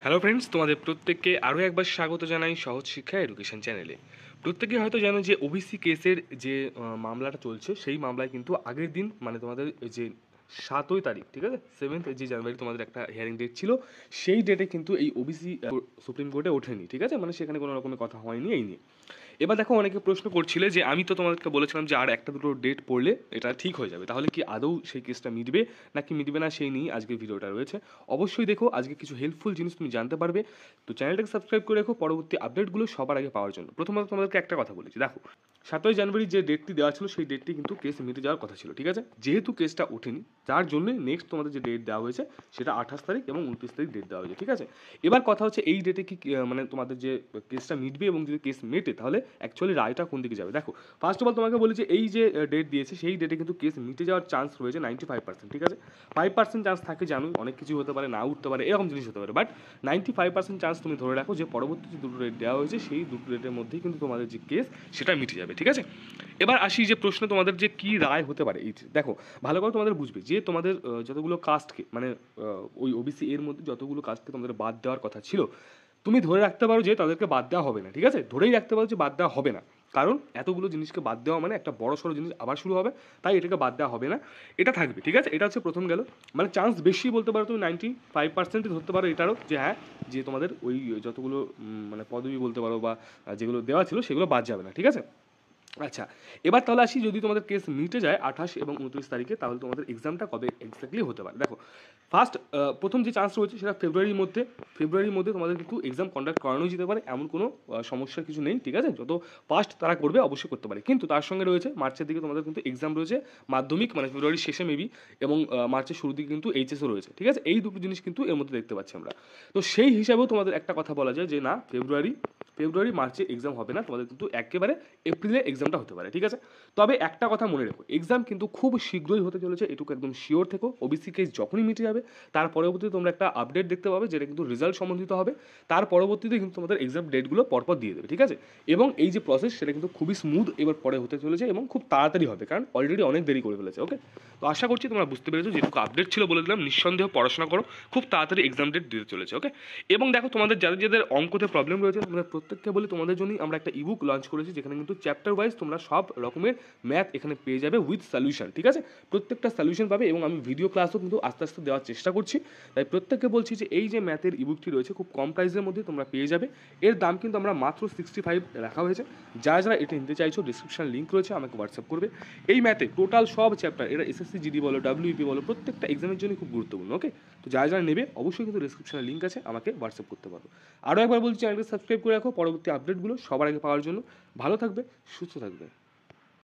Hello friends, তোমাদের প্রত্যেককে আরও একবার স্বাগত জানাই সহজ শিক্ষা এডুকেশন চ্যানেলে। প্রত্যেকে হয়তো জানো যে ওবিসি কেসের যে মামলাটা চলছে, সেই মামলায় কিন্তু আগের দিন মানে তোমাদের যে 7ই তারিখ, ঠিক আছে, 7th যে জানুয়ারি তোমাদের একটা হিয়ারিং ডেট ছিল, সেই ডেটে কিন্তু এই ওবিসি সুপ্রিম কোর্টে ওঠেনি, ঠিক আছে, মানে সেখানে কোনো রকমের কথা হয়নি এই নিয়ে। এবার দেখো, অনেকে প্রশ্ন করছিলে যে আমি তো তোমাদেরকে বলেছিলাম যে আর একটা দুটো ডেট পড়লে এটা ঠিক হয়ে যাবে, তাহলে কি আদৌ সেই কেসটা মিটবে নাকি মিটবে না, সেই নিয়ে আজকে ভিডিওটা রয়েছে। অবশ্যই দেখো, আজকে কিছু হেল্পফুল জিনিস তুমি জানতে পারবে। তো চ্যানেলটাকে সাবস্ক্রাইব করে রাখো পরবর্তী আপডেটগুলো সবার আগে পাওয়ার জন্য। প্রথমত তোমাদেরকে একটা কথা বলেছি, দেখো 7ই জানুয়ারি যে ডেটটি দেওয়া ছিল সেই ডেটটি কিন্তু কেস মিটে যাওয়ার কথা ছিল, ঠিক আছে। যেহেতু কেসটা ওঠেনি, তার জন্যই নেক্সট তোমাদের যে ডেট দেওয়া হয়েছে সেটা 28 তারিখ এবং 29 তারিখ ডেট দেওয়া হয়েছে, ঠিক আছে। এবার কথা হচ্ছে এই ডেটে কি মানে তোমাদের যে কেসটা মিটবে, এবং যদি কেস মেটে তাহলে অ্যাকচুয়ালি রায়টা কোন দিকে যাবে। দেখো, ফার্স্ট অফ অল তোমাকে বলি যে এই যে ডেট দিয়েছে সেই ডেটে কিন্তু কেস মিটে যাওয়ার চান্স রয়েছে 95%, ঠিক আছে। 5% চান্স থাকে, জানুই, অনেক কিছু হতে পারে, না উঠতে পারে, এরকম জিনিস হতে পারে, বাট 95% চান্স তুমি ধরে রাখো যে পরবর্তী যে দুটো ডেট দেওয়া হয়েছে সেই দুটো ডেটের মধ্যেই কিন্তু তোমাদের যে কেস সেটা মিটে যাবে, ঠিক আছে। এবার আসি যে প্রশ্ন, তোমাদের যে কী রায় হতে পারে। এই দেখো, ভালো করে তোমাদের বুঝবে যে তোমাদের যতগুলো কাস্টকে মানে ওই ওবিসি এর মধ্যে যতগুলো কাস্টকে তোমাদের বাদ দেওয়ার কথা ছিল, তুমি ধরে রাখতে পারো যে তাদেরকে বাদ দেওয়া হবে না, ঠিক আছে। ধরেই রাখতে পারো যে বাদ দেওয়া হবে না, কারণ এতগুলো জিনিসকে বাদ দেওয়া মানে একটা বড় সড়ো জিনিস আবার শুরু হবে, তাই এটাকে বাদ দেওয়া হবে না, এটা থাকবে, ঠিক আছে। এটা হচ্ছে প্রথম গেল, মানে চান্স বেশি বলতে পারো তুমি 95%ই ধরতে পারো এটারও, যে হ্যাঁ, যে তোমাদের ওই যতগুলো মানে পদবি বলতে পারো বা যেগুলো দেওয়া ছিল সেগুলো বাদ যাবে না, ঠিক আছে। আচ্ছা, এবার তাহলে আসি, যদি তোমাদের কেস মিটে যায় 28 এবং 29 তারিখে, তাহলে তোমাদের এক্সামটা কবে এক্স্যাক্টলি হতে পারে। দেখো, ফার্স্ট প্রথম যে চান্স রয়েছে সেটা ফেব্রুয়ারির মধ্যে তোমাদের কিন্তু এক্সাম কন্ডাক্ট করানো যেতে পারে, এমন কোনো সমস্যার কিছু নেই, ঠিক আছে। যত ফার্স্ট তারা করবে অবশ্যই করতে পারে, কিন্তু তার সঙ্গে রয়েছে মার্চের দিকে তোমাদের কিন্তু এক্সাম রয়েছে, মাধ্যমিক মানে ফেব্রুয়ারির শেষে মেবি, এবং মার্চের শুরুর দিকে কিন্তু এইচএসও রয়েছে, ঠিক আছে। এই দুটো জিনিস কিন্তু এর মধ্যে দেখতে পাচ্ছি আমরা। তো সেই হিসাবেও তোমাদের একটা কথা বলা যায় যে না, ফেব্রুয়ারি মার্চে এক্সাম হবে না, তোমাদের কিন্তু একেবারে এপ্রিলে এক্সামটা হতে পারে, ঠিক আছে। তবে একটা কথা মনে রেখো, এক্সাম কিন্তু খুব শীঘ্রই হতে চলেছে, এটুকু একদম শিওর থেকো। ওবিসি কেস যখনই মিটে যাবে তার পরবর্তীতে তোমরা একটা আপডেট দেখতে পাবে, যেটা কিন্তু রেজাল্ট সম্বন্ধিত হবে। তার পরবর্তীতে কিন্তু তোমাদের এক্সাম ডেটগুলো পরপর দিয়ে দেবে, ঠিক আছে। এবং এই যে প্রসেস সেটা কিন্তু খুবই স্মুথ এবার পরে হতে চলেছে, এবং খুব তাড়াতাড়ি হবে, কারণ অলরেডি অনেক দেরি করে ফেলেছে, ওকে। তো আশা করছি তোমরা বুঝতে পেরেছো, যেটুকু আপডেট ছিল বলে দিলাম, নিঃসন্দেহ পড়াশোনা করো, খুব তাড়াতাড়ি এক্সাম ডেট দিতে চলেছে, ওকে। এবং দেখো, তোমাদের যাদের যাদের অঙ্কতে প্রবলেম রয়েছে, তোমাদের প্রত্যেককে বলি তোমাদের জন্যই আমরা একটা ইবুক লঞ্চ করেছি, যেখানে কিন্তু চ্যাপ্টার ওয়াইজ তোমরা সব রকমের ম্যাথ এখানে পেয়ে যাবে উইথ সলিউশন, ঠিক আছে। প্রত্যেকটা সলিউশন পাবে, এবং আমি ভিডিও ক্লাসও কিন্তু আস্তে আস্তে দেওয়ার চেষ্টা করছি। তাই প্রত্যেককে বলছি যে এই যে ম্যাথের ইবুকটি রয়েছে খুব কম প্রাইসের মধ্যে তোমরা পেয়ে যাবে। এর দাম কিন্তু আমরা মাত্র 65 রাখা হয়েছে। যারা যারা এটা নিতে চাইছো, ডিসক্রিপশন লিঙ্ক রয়েছে, আমাকে হোয়াটসঅ্যাপ করবে। এই ম্যাথে টোটাল সব চ্যাপ্টার, এটা এসএসসি জিডি বলো, ডাব্লিউপি বলো, প্রত্যেকটা এক্সামের জন্য খুব গুরুত্বপূর্ণ, ওকে। তো যারা যারা নেবে অবশ্যই কিন্তু ডিসক্রিপশনে লিঙ্ক আছে, আমাকে হোয়াটসঅ্যাপ করতে পারো। আরও একবার বলছি, চ্যানেলকে সাবস্ক্রাইব করে রাখো পরবর্তী আপডেটগুলো সবার আগে পাওয়ার জন্য। ভালো থাকবে, সুস্থ থাকবে।